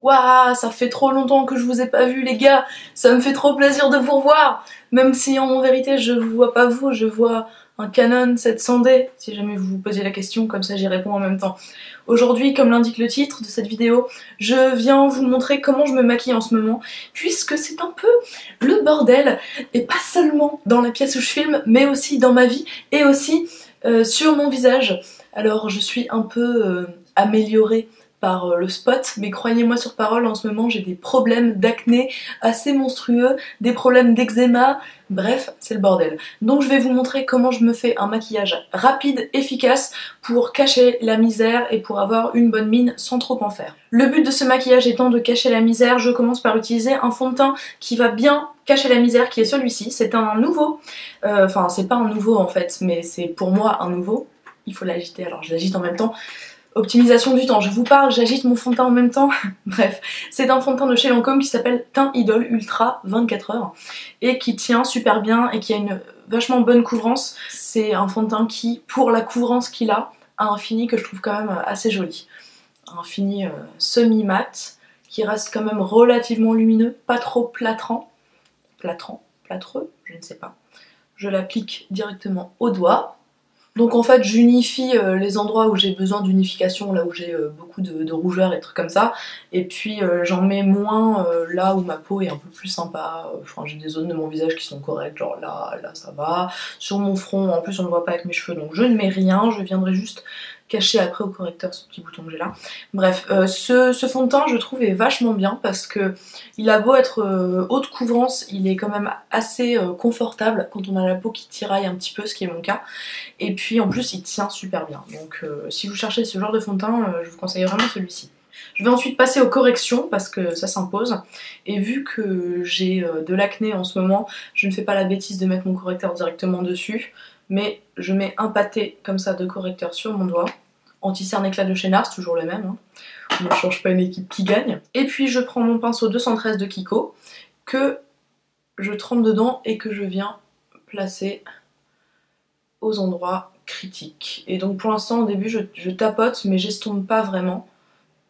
Waouh, ça fait trop longtemps que je vous ai pas vu les gars, ça me fait trop plaisir de vous revoir. Même si en vérité je vous vois pas vous, je vois un Canon 700D, si jamais vous vous posiez la question, comme ça j'y réponds en même temps. Aujourd'hui, comme l'indique le titre de cette vidéo, je viens vous montrer comment je me maquille en ce moment, puisque c'est un peu le bordel, et pas seulement dans la pièce où je filme, mais aussi dans ma vie, et aussi sur mon visage. Alors je suis un peu améliorée par le spot, mais croyez-moi sur parole, en ce moment j'ai des problèmes d'acné assez monstrueux, des problèmes d'eczéma, bref, c'est le bordel. Donc je vais vous montrer comment je me fais un maquillage rapide, efficace, pour cacher la misère et pour avoir une bonne mine sans trop en faire. Le but de ce maquillage étant de cacher la misère, je commence par utiliser un fond de teint qui va bien cacher la misère, qui est celui-ci. C'est un nouveau, enfin c'est pas un nouveau en fait, mais c'est pour moi un nouveau. Il faut l'agiter, alors je l'agite en même temps. Optimisation du temps, je vous parle, j'agite mon fond de teint en même temps. Bref, c'est un fond de teint de chez Lancôme qui s'appelle Teint Idol Ultra 24 heures et qui tient super bien et qui a une vachement bonne couvrance. C'est un fond de teint qui, pour la couvrance qu'il a un fini que je trouve quand même assez joli. Un fini semi-mat qui reste quand même relativement lumineux, pas trop plâtrant. Plâtreux, je ne sais pas. Je l'applique directement au doigt. Donc en fait j'unifie les endroits où j'ai besoin d'unification, là où j'ai beaucoup de rougeur et trucs comme ça, et puis j'en mets moins là où ma peau est un peu plus sympa. Enfin j'ai des zones de mon visage qui sont correctes, genre là ça va. Sur mon front, en plus on ne voit pas avec mes cheveux, donc je ne mets rien, je viendrai juste cacher après au correcteur ce petit bouton que j'ai là. Bref, ce fond de teint je trouve est vachement bien parce que il a beau être haute couvrance, il est quand même assez confortable quand on a la peau qui tiraille un petit peu, ce qui est mon cas. Et puis en plus il tient super bien, donc si vous cherchez ce genre de fond de teint, je vous conseille vraiment celui-ci. Je vais ensuite passer aux corrections parce que ça s'impose, et vu que j'ai de l'acné en ce moment, je ne fais pas la bêtise de mettre mon correcteur directement dessus, mais je mets un pâté comme ça de correcteur sur mon doigt, anti-cerne éclat de chez NARS, toujours le même, hein. On ne change pas une équipe qui gagne. Et puis je prends mon pinceau 213 de Kiko, que je trempe dedans et que je viens placer aux endroits critiques. Et donc pour l'instant au début je tapote mais j'estompe pas vraiment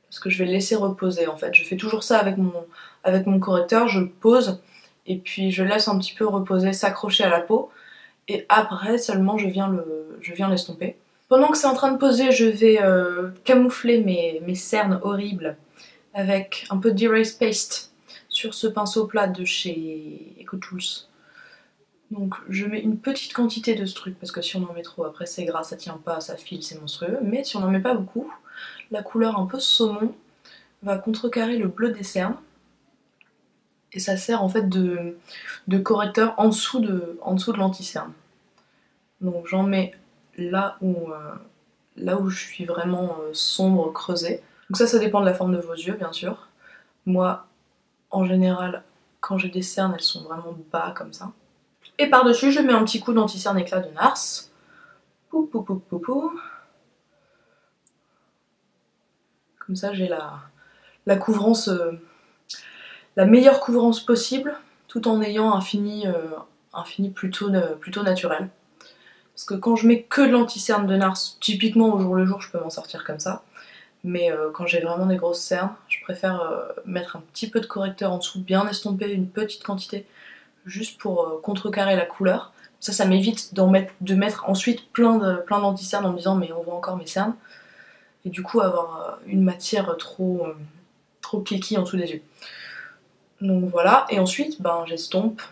parce que je vais le laisser reposer en fait. Je fais toujours ça avec mon correcteur, je pose et puis je laisse un petit peu reposer, s'accrocher à la peau et après seulement je viens l'estomper. Pendant que c'est en train de poser, je vais camoufler mes cernes horribles avec un peu d'Erase Paste sur ce pinceau plat de chez EcoTools. Donc je mets une petite quantité de ce truc parce que si on en met trop après c'est gras, ça tient pas, ça file, c'est monstrueux. Mais si on en met pas beaucoup, la couleur un peu saumon va contrecarrer le bleu des cernes. Et ça sert en fait de correcteur en dessous de l'anti-cerne. Donc j'en mets là où je suis vraiment sombre, creusée. Donc ça dépend de la forme de vos yeux bien sûr. Moi en général quand j'ai des cernes elles sont vraiment bas comme ça. Et par-dessus, je mets un petit coup d'anti-cerne éclat de NARS. Pou, pou, pou, pou, pou. Comme ça, j'ai la couvrance, la meilleure couvrance possible, tout en ayant un fini plutôt naturel. Parce que quand je mets que de l'anti-cerne de NARS, typiquement au jour le jour, je peux m'en sortir comme ça. Mais quand j'ai vraiment des grosses cernes, je préfère mettre un petit peu de correcteur en dessous, bien estomper une petite quantité, juste pour contrecarrer la couleur. Ça m'évite de mettre ensuite plein d'anti-cernes en me disant mais on voit encore mes cernes. Et du coup avoir une matière trop kiki en dessous des yeux. Donc voilà, et ensuite j'estompe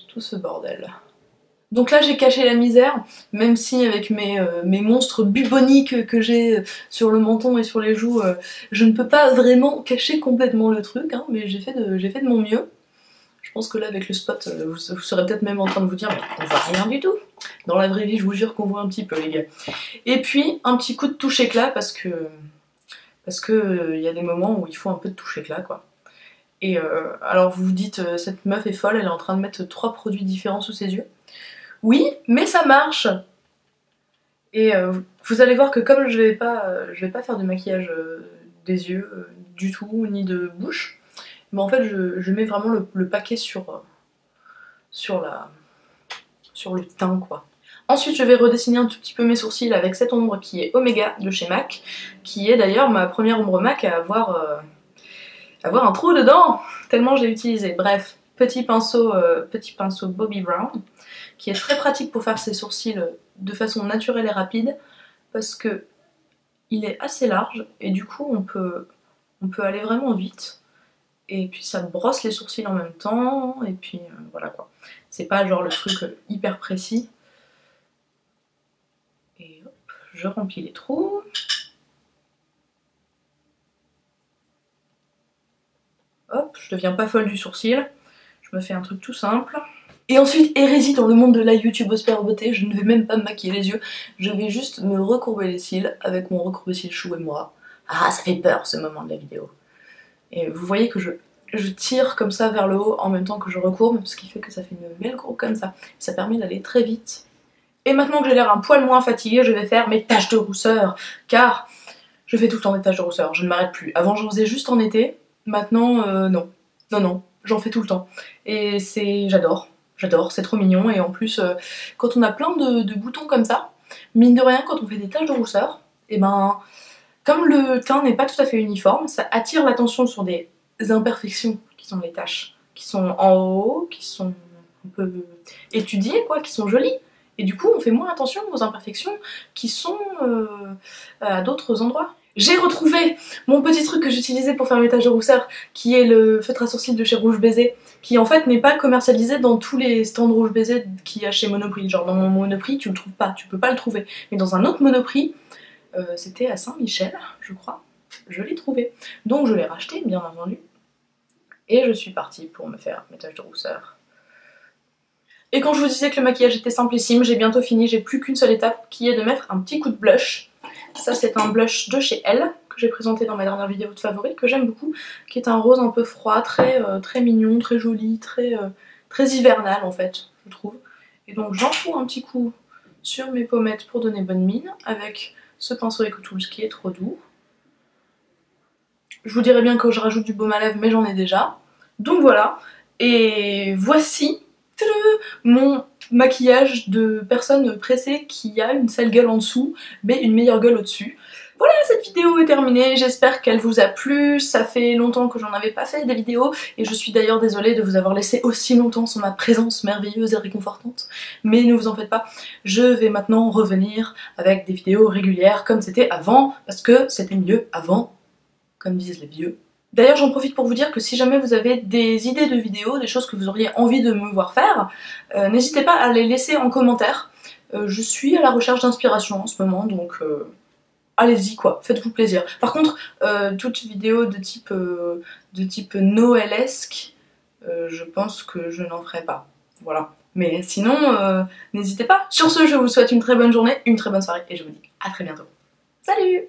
tout ce bordel. Donc là j'ai caché la misère, même si avec mes monstres buboniques que j'ai sur le menton et sur les joues, je ne peux pas vraiment cacher complètement le truc, hein, mais j'ai fait de mon mieux. Je pense que là avec le spot, vous serez peut-être même en train de vous dire mais on voit rien du tout. Dans la vraie vie je vous jure qu'on voit un petit peu les gars. Et puis un petit coup de touche éclat parce que y a des moments où il faut un peu de touche éclat quoi. Et alors vous vous dites cette meuf est folle, elle est en train de mettre 3 produits différents sous ses yeux. Oui, mais ça marche. Et vous allez voir que comme je vais pas faire de maquillage des yeux du tout, ni de bouche, mais en fait je mets vraiment le paquet sur le teint quoi. Ensuite je vais redessiner un tout petit peu mes sourcils avec cette ombre qui est Omega de chez MAC, qui est d'ailleurs ma première ombre MAC à avoir avoir un trou dedans, tellement j'ai utilisé. Bref, petit pinceau Bobbi Brown, qui est très pratique pour faire ses sourcils de façon naturelle et rapide, parce que il est assez large, et du coup on peut aller vraiment vite. Et puis ça brosse les sourcils en même temps, et puis voilà quoi. C'est pas genre le truc hyper précis. Et hop, je remplis les trous. Hop, je deviens pas folle du sourcil. Je me fais un truc tout simple. Et ensuite, hérésie dans le monde de la youtubeosphère beauté, je ne vais même pas me maquiller les yeux. Je vais juste me recourber les cils avec mon recourbe-cils Chou et moi. Ah, ça fait peur ce moment de la vidéo. Et vous voyez que je tire comme ça vers le haut en même temps que je recourbe, ce qui fait que ça fait une belle courbe comme ça. Ça permet d'aller très vite. Et maintenant que j'ai l'air un poil moins fatiguée, je vais faire mes taches de rousseur, car je fais tout le temps des taches de rousseur, je ne m'arrête plus. Avant j'en faisais juste en été, maintenant non. Non, j'en fais tout le temps. Et j'adore, c'est trop mignon. Et en plus, quand on a plein de boutons comme ça, mine de rien, quand on fait des taches de rousseur, et ben, comme le teint n'est pas tout à fait uniforme, ça attire l'attention sur des imperfections qui sont les taches, qui sont en haut, qui sont un peu étudiées, quoi, qui sont jolies. Et du coup, on fait moins attention aux imperfections qui sont à d'autres endroits. J'ai retrouvé mon petit truc que j'utilisais pour faire mes taches de rousseur, qui est le feutre à sourcils de chez Rouge Baiser, qui en fait n'est pas commercialisé dans tous les stands Rouge Baiser qu'il y a chez Monoprix. Genre dans mon Monoprix, tu le trouves pas, tu peux pas le trouver. Mais dans un autre Monoprix, c'était à Saint-Michel, je crois, je l'ai trouvé. Donc je l'ai racheté, bien entendu. Et je suis partie pour me faire mes taches de rousseur. Et quand je vous disais que le maquillage était simplissime, j'ai bientôt fini, j'ai plus qu'une seule étape, qui est de mettre un petit coup de blush. Ça c'est un blush de chez Elle, que j'ai présenté dans ma dernière vidéo de favoris, que j'aime beaucoup, qui est un rose un peu froid, très mignon, très joli, très hivernal en fait, je trouve. Et donc j'en fous un petit coup sur mes pommettes pour donner bonne mine, avec ce pinceau EcoTools qui est trop doux. Je vous dirais bien que je rajoute du baume à lèvres, mais j'en ai déjà. Donc voilà, et voici mon maquillage de personne pressée qui a une sale gueule en dessous, mais une meilleure gueule au-dessus. Voilà, cette vidéo est terminée, j'espère qu'elle vous a plu. Ça fait longtemps que j'en avais pas fait des vidéos, et je suis d'ailleurs désolée de vous avoir laissé aussi longtemps sans ma présence merveilleuse et réconfortante. Mais ne vous en faites pas, je vais maintenant revenir avec des vidéos régulières comme c'était avant, parce que c'était mieux avant, comme disent les vieux. D'ailleurs j'en profite pour vous dire que si jamais vous avez des idées de vidéos, des choses que vous auriez envie de me voir faire, n'hésitez pas à les laisser en commentaire. Je suis à la recherche d'inspiration en ce moment, donc allez-y quoi, faites-vous plaisir. Par contre, toute vidéo de type Noëlesque, je pense que je n'en ferai pas. Voilà. Mais sinon, n'hésitez pas. Sur ce, je vous souhaite une très bonne journée, une très bonne soirée, et je vous dis à très bientôt. Salut!